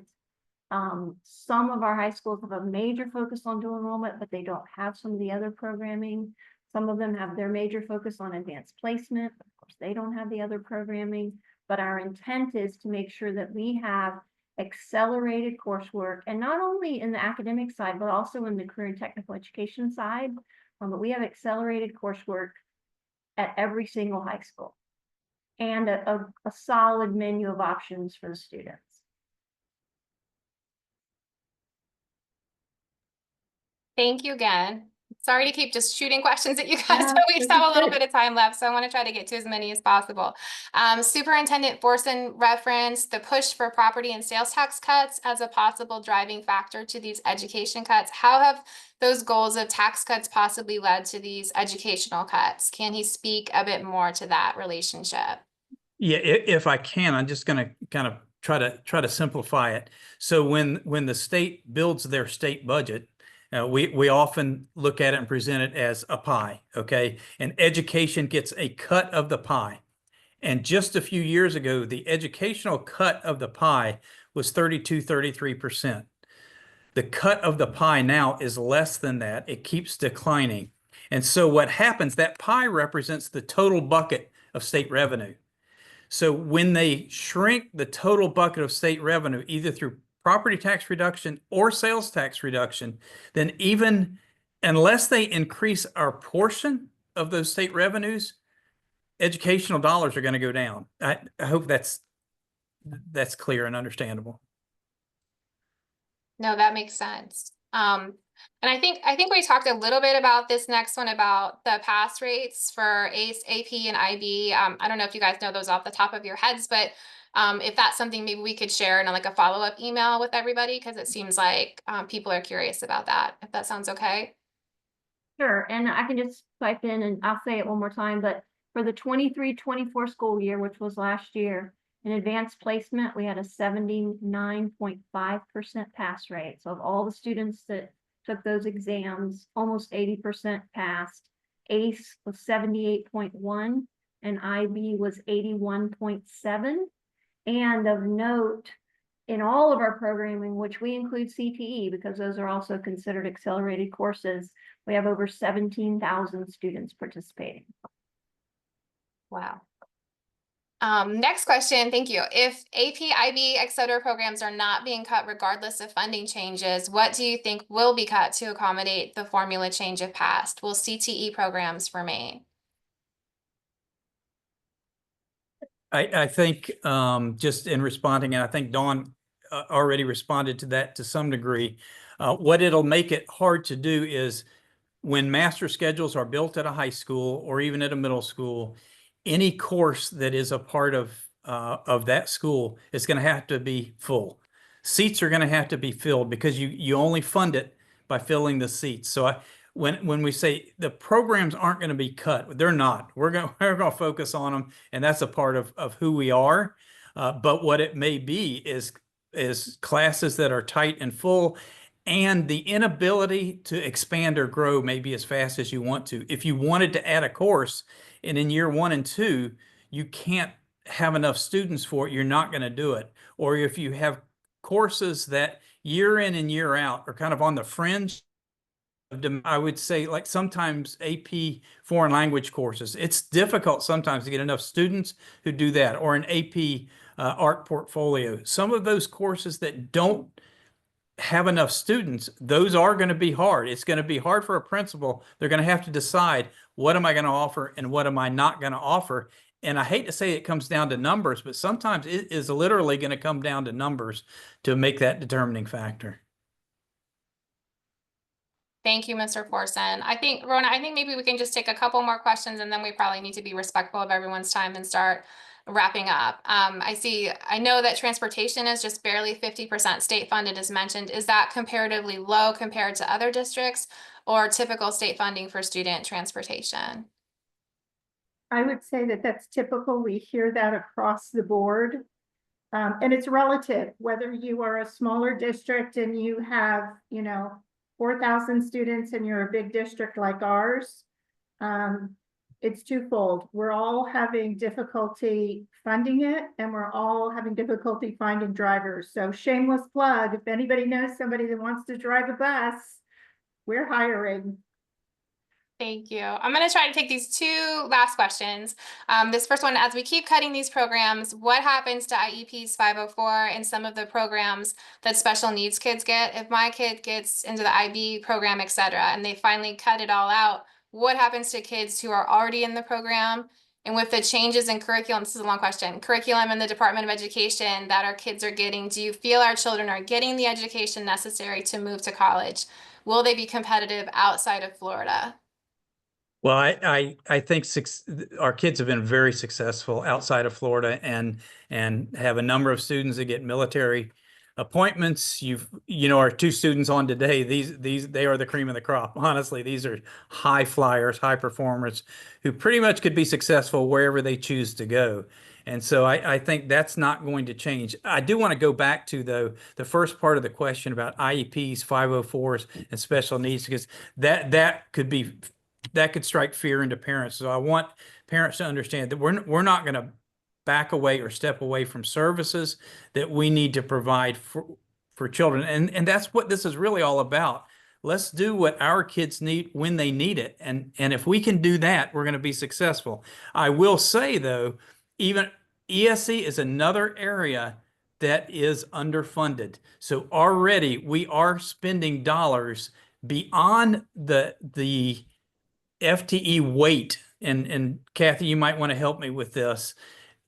Some of our high schools have a major focus on dual enrollment, but they don't have some of the other programming. Some of them have their major focus on advanced placement. Of course, they don't have the other programming, but our intent is to make sure that we have accelerated coursework, and not only in the academic side, but also in the career and technical education side. But we have accelerated coursework at every single high school, and a solid menu of options for the students. Thank you again. Sorry to keep just shooting questions at you guys, but we just have a little bit of time left, so I want to try to get to as many as possible. Superintendent Forson referenced the push for property and sales tax cuts as a possible driving factor to these education cuts. How have those goals of tax cuts possibly led to these educational cuts? Can he speak a bit more to that relationship? Yeah, if I can, I'm just going to kind of try to simplify it. So when the state builds their state budget, we often look at it and present it as a pie, okay? And education gets a cut of the pie. And just a few years ago, the educational cut of the pie was 33%. The cut of the pie now is less than that. It keeps declining. And so what happens, that pie represents the total bucket of state revenue. So when they shrink the total bucket of state revenue, either through property tax reduction or sales tax reduction, then even unless they increase our portion of those state revenues, educational dollars are going to go down. I hope that's clear and understandable. No, that makes sense. And I think we talked a little bit about this next one about the pass rates for ACE, AP, and IB. I don't know if you guys know those off the top of your heads, but if that's something maybe we could share in like a follow-up email with everybody, because it seems like people are curious about that, if that sounds okay. Sure, and I can just type in and I'll say it one more time, but for the 23-24 school year, which was last year, in advanced placement, we had a 79.5% pass rate. So of all the students that took those exams, almost 80% passed. ACE was 78.1 and IB was 81.7. And of note, in all of our programming, which we include CTE, because those are also considered accelerated courses, we have over 17,000 students participating. Wow. Next question, thank you. If AP, IB, et cetera programs are not being cut regardless of funding changes, what do you think will be cut to accommodate the formula change if passed? Will CTE programs remain? I think just in responding, and I think Dawn already responded to that to some degree, what it'll make it hard to do is when master schedules are built at a high school or even at a middle school, any course that is a part of that school is going to have to be full. Seats are going to have to be filled because you only fund it by filling the seats. So when we say the programs aren't going to be cut, they're not. We're going to focus on them, and that's a part of who we are. But what it may be is classes that are tight and full, and the inability to expand or grow maybe as fast as you want to. If you wanted to add a course, and in year 1 and 2, you can't have enough students for it, you're not going to do it. Or if you have courses that year in and year out are kind of on the fringe, I would say, like sometimes AP foreign language courses, it's difficult sometimes to get enough students who do that, or an AP art portfolio. Some of those courses that don't have enough students, those are going to be hard. It's going to be hard for a principal. They're going to have to decide, what am I going to offer and what am I not going to offer? And I hate to say it comes down to numbers, but sometimes it is literally going to come down to numbers to make that determining factor. Thank you, Mr. Forson. I think, Rona, I think maybe we can just take a couple more questions and then we probably need to be respectful of everyone's time and start wrapping up. I know that transportation is just barely 50% state funded as mentioned. Is that comparatively low compared to other districts or typical state funding for student transportation? I would say that that's typical. We hear that across the board. And it's relative, whether you are a smaller district and you have, 4,000 students and you're a big district like ours. It's twofold. We're all having difficulty funding it and we're all having difficulty finding drivers. So shameless plug, if anybody knows somebody that wants to drive a bus, we're hiring. Thank you. I'm going to try to take these two last questions. This first one, as we keep cutting these programs, what happens to IEPs 504 and some of the programs that special needs kids get? If my kid gets into the IB program, et cetera, and they finally cut it all out, what happens to kids who are already in the program? And with the changes in curriculum, this is a long question, curriculum in the Department of Education that our kids are getting, do you feel our children are getting the education necessary to move to college? Will they be competitive outside of Florida? Well, I think our kids have been very successful outside of Florida and have a number of students that get military appointments. Our two students on today, they are the cream of the crop. Honestly, these are high flyers, high performers who pretty much could be successful wherever they choose to go. And so I think that's not going to change. I do want to go back to, though, the first part of the question about IEPs, 504s, and special needs, because that could strike fear into parents. So I want parents to understand that we're not going to back away or step away from services that we need to provide for children. And that's what this is really all about. Let's do what our kids need when they need it. And if we can do that, we're going to be successful. I will say, though, even ESE is another area that is underfunded. So already we are spending dollars beyond the FTE weight, and Cathy, you might want to help me with this,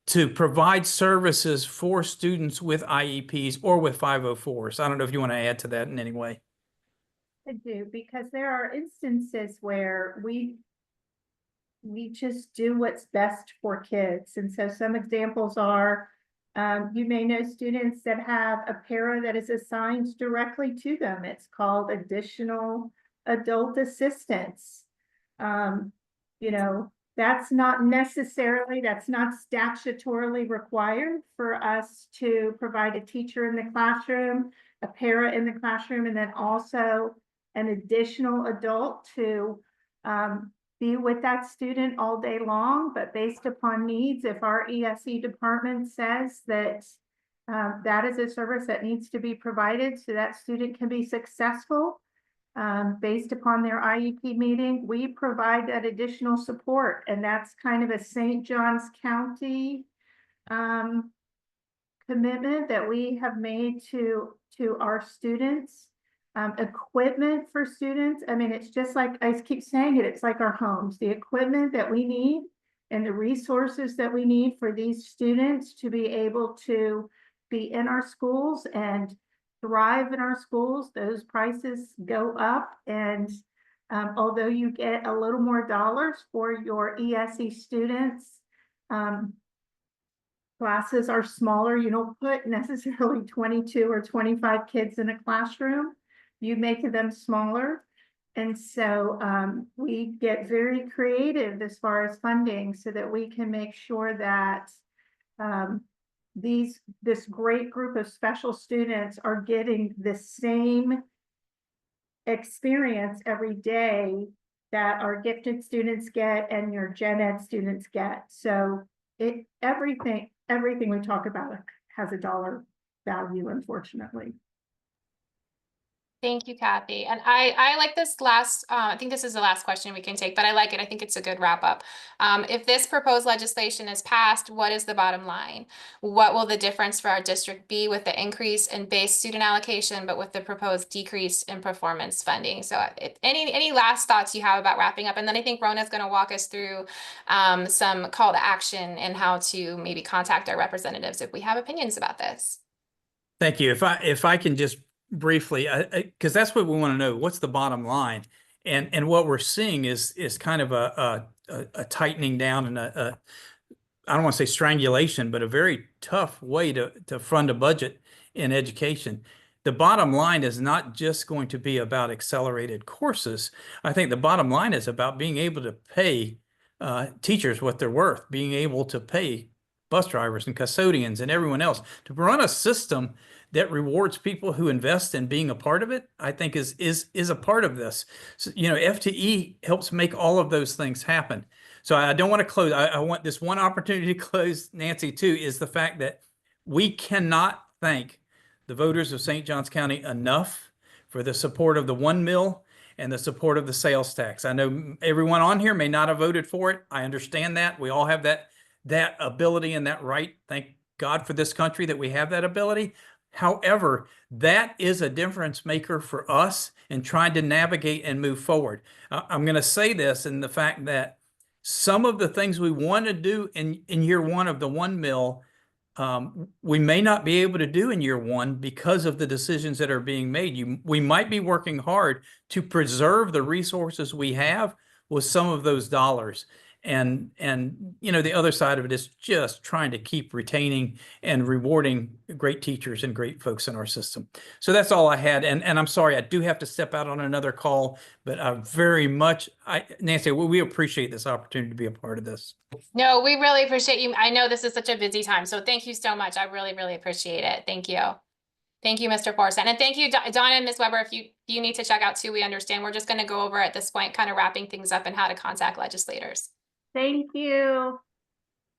to provide services for students with IEPs or with 504s. I don't know if you want to add to that in any way. I do, because there are instances where we just do what's best for kids. And so some examples are, you may know students that have a para that is assigned directly to them. It's called additional adult assistance. That's not statutorily required for us to provide a teacher in the classroom, a para in the classroom, and then also an additional adult to be with that student all day long. But based upon needs, if our ESE department says that that is a service that needs to be provided so that student can be successful, based upon their IEP meeting, we provide that additional support. And that's kind of a St. Johns County commitment that we have made to our students. Equipment for students. I mean, it's just like, I keep saying it, it's like our homes. The equipment that we need and the resources that we need for these students to be able to be in our schools and thrive in our schools, those prices go up. And although you get a little more dollars for your ESE students, classes are smaller. You don't put necessarily 22 or 25 kids in a classroom. You make them smaller. And so we get very creative as far as funding so that we can make sure that this great group of special students are getting the same experience every day that our gifted students get and your gen ed students get. So everything we talk about has a dollar value, unfortunately. Thank you, Kathy. And I like this last, I think this is the last question we can take, but I like it. I think it's a good wrap up. If this proposed legislation is passed, what is the bottom line? What will the difference for our district be with the increase in base student allocation, but with the proposed decrease in performance funding? So any last thoughts you have about wrapping up? And then I think Rona's going to walk us through some call to action and how to maybe contact our representatives if we have opinions about this. Thank you. If I can just briefly, because that's what we want to know. What's the bottom line? And what we're seeing is kind of a tightening down and I don't want to say strangulation, but a very tough way to fund a budget in education. The bottom line is not just going to be about accelerated courses. I think the bottom line is about being able to pay teachers what they're worth, being able to pay bus drivers and custodians and everyone else to run a system that rewards people who invest in being a part of it. I think is a part of this. So, you know, FTE helps make all of those things happen. So I don't want to close. I want this one opportunity to close, Nancy, too, is the fact that we cannot thank the voters of St. Johns County enough for the support of the 1 mil and the support of the sales tax. I know everyone on here may not have voted for it. I understand that. We all have that ability and that right. Thank God for this country that we have that ability. However, that is a difference maker for us in trying to navigate and move forward. I'm going to say this in the fact that some of the things we want to do in year one of the 1 mil, we may not be able to do in year one because of the decisions that are being made. We might be working hard to preserve the resources we have with some of those dollars. And you know, the other side of it is just trying to keep retaining and rewarding great teachers and great folks in our system. So that's all I had. And I'm sorry, I do have to step out on another call, but very much, Nancy, we appreciate this opportunity to be a part of this. No, we really appreciate you. I know this is such a busy time, so thank you so much. I really, really appreciate it. Thank you. Thank you, Mr. Forson. And thank you, Donna and Ms. Weber. If you need to check out too, we understand. We're just going to go over at this point, kind of wrapping things up and how to contact legislators. Thank you.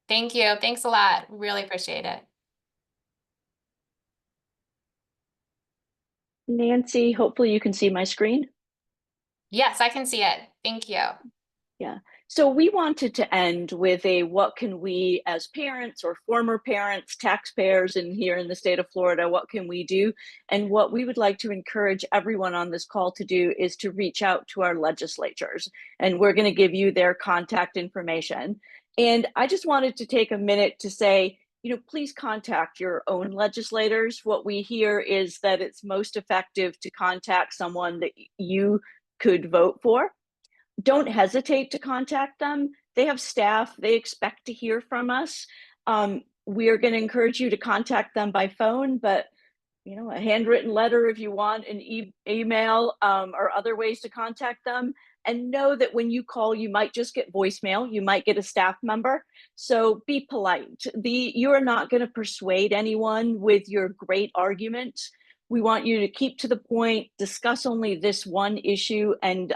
Thank you. Thanks a lot. Really appreciate it. Nancy, hopefully you can see my screen. Yes, I can see it. Thank you. Yeah. So we wanted to end with a what can we as parents or former parents, taxpayers here in the state of Florida, what can we do? And what we would like to encourage everyone on this call to do is to reach out to our legislatures. And we're going to give you their contact information. And I just wanted to take a minute to say, you know, please contact your own legislators. What we hear is that it's most effective to contact someone that you could vote for. Don't hesitate to contact them. They have staff. They expect to hear from us. We are going to encourage you to contact them by phone, but you know, a handwritten letter if you want, an email or other ways to contact them. And know that when you call, you might just get voicemail. You might get a staff member. So be polite. You are not going to persuade anyone with your great arguments. We want you to keep to the point, discuss only this one issue, and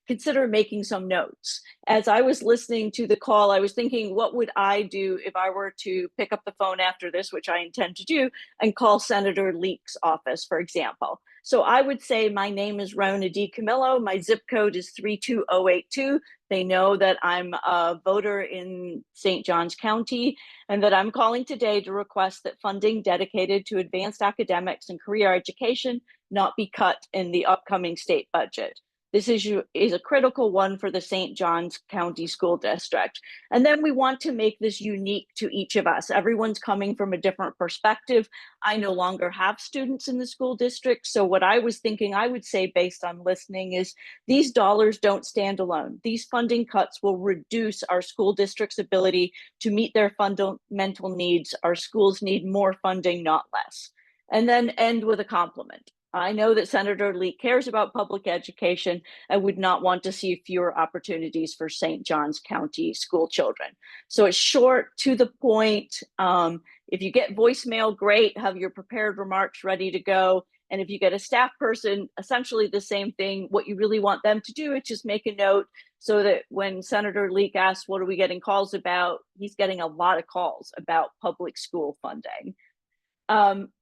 consider making some notes. As I was listening to the call, I was thinking, what would I do if I were to pick up the phone after this, which I intend to do, and call Senator Leake's office, for example? So I would say, my name is Rona D. Camillo. My zip code is 32082. They know that I'm a voter in St. Johns County and that I'm calling today to request that funding dedicated to advanced academics and career education not be cut in the upcoming state budget. This issue is a critical one for the St. Johns County School District. And then we want to make this unique to each of us. Everyone's coming from a different perspective. I no longer have students in the school district. So what I was thinking I would say based on listening is these dollars don't stand alone. These funding cuts will reduce our school district's ability to meet their fundamental needs. Our schools need more funding, not less. And then end with a compliment. I know that Senator Leake cares about public education and would not want to see fewer opportunities for St. Johns County school children. So it's short, to the point. If you get voicemail, great. Have your prepared remarks ready to go. And if you get a staff person, essentially the same thing. What you really want them to do is just make a note so that when Senator Leek asks, what are we getting calls about? He's getting a lot of calls about public school funding.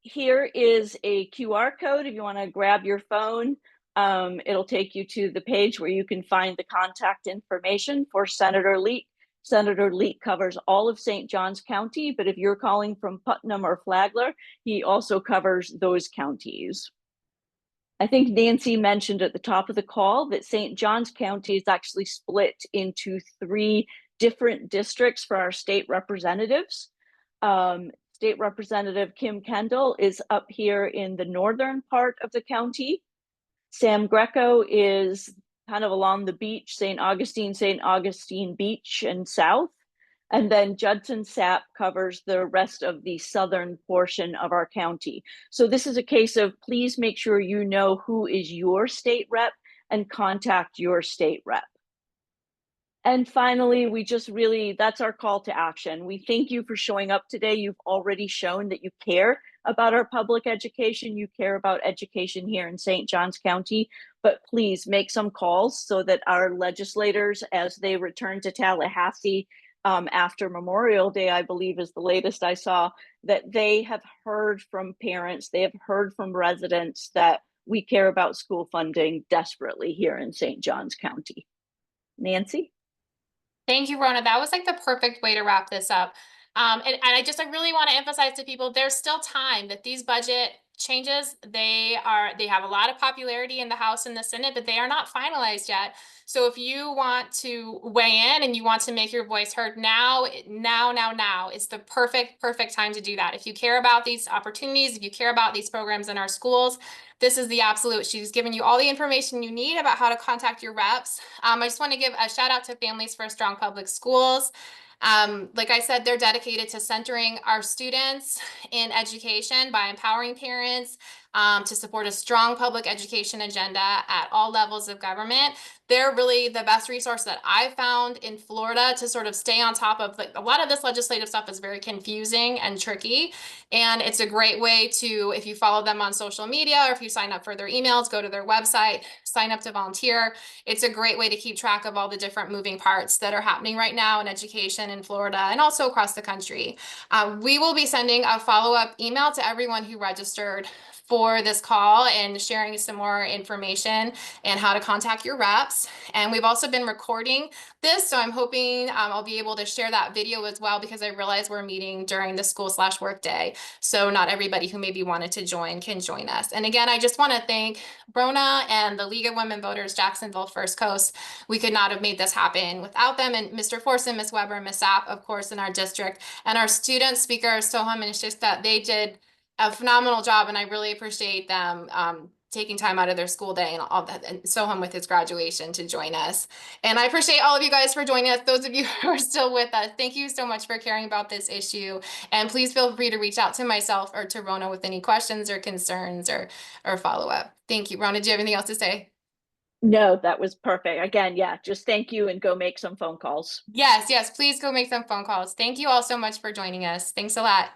Here is a QR code. If you want to grab your phone, it'll take you to the page where you can find the contact information for Senator Leek. Senator Leek covers all of St. Johns County, but if you're calling from Putnam or Flagler, he also covers those counties. I think Nancy mentioned at the top of the call that St. Johns County is actually split into 3 different districts for our state representatives. State Representative Kim Kendall is up here in the northern part of the county. Sam Greco is kind of along the beach, St. Augustine Beach and south. And then Judson Sapp covers the rest of the southern portion of our county. So this is a case of please make sure you know who is your state rep and contact your state rep. And finally, we just really, that's our call to action. We thank you for showing up today. You've already shown that you care about our public education. You care about education here in St. Johns County, but please make some calls so that our legislators, as they return to Tallahassee after Memorial Day, I believe is the latest I saw, that they have heard from parents, they have heard from residents that we care about school funding desperately here in St. Johns County. Nancy? Thank you, Rona. That was like the perfect way to wrap this up. And I really want to emphasize to people, there's still time that these budget changes, they have a lot of popularity in the House and the Senate, but they are not finalized yet. So if you want to weigh in and you want to make your voice heard now is the perfect time to do that. If you care about these opportunities, if you care about these programs in our schools, this is the absolute. She's given you all the information you need about how to contact your reps. I just want to give a shout out to Families for Strong Public Schools. Like I said, they're dedicated to centering our students in education by empowering parents to support a strong public education agenda at all levels of government. They're really the best resource that I found in Florida to sort of stay on top of, like, a lot of this legislative stuff is very confusing and tricky. And it's a great way to, if you follow them on social media or if you sign up for their emails, go to their website, sign up to volunteer. It's a great way to keep track of all the different moving parts that are happening right now in education in Florida and also across the country. We will be sending a follow-up email to everyone who registered for this call and sharing some more information and how to contact your reps. And we've also been recording this, so I'm hoping I'll be able to share that video as well, because I realize we're meeting during the school/work day. So not everybody who maybe wanted to join can join us. And again, I just want to thank Brona and the League of Women Voters, Jacksonville First Coast. We could not have made this happen without them, and Mr. Forson, Ms. Weber, Ms. Sapp, of course, in our district, and our student speakers, Soham and Shista. They did a phenomenal job, and I really appreciate them taking time out of their school day and all that, and Soham with his graduation to join us. And I appreciate all of you guys for joining us. Those of you who are still with us, thank you so much for caring about this issue. And please feel free to reach out to myself or to Rona with any questions or concerns or follow-up. Thank you. Rona, do you have anything else to say? No, that was perfect. Again, yeah, just thank you and go make some phone calls. Yes, please go make some phone calls. Thank you all so much for joining us. Thanks a lot.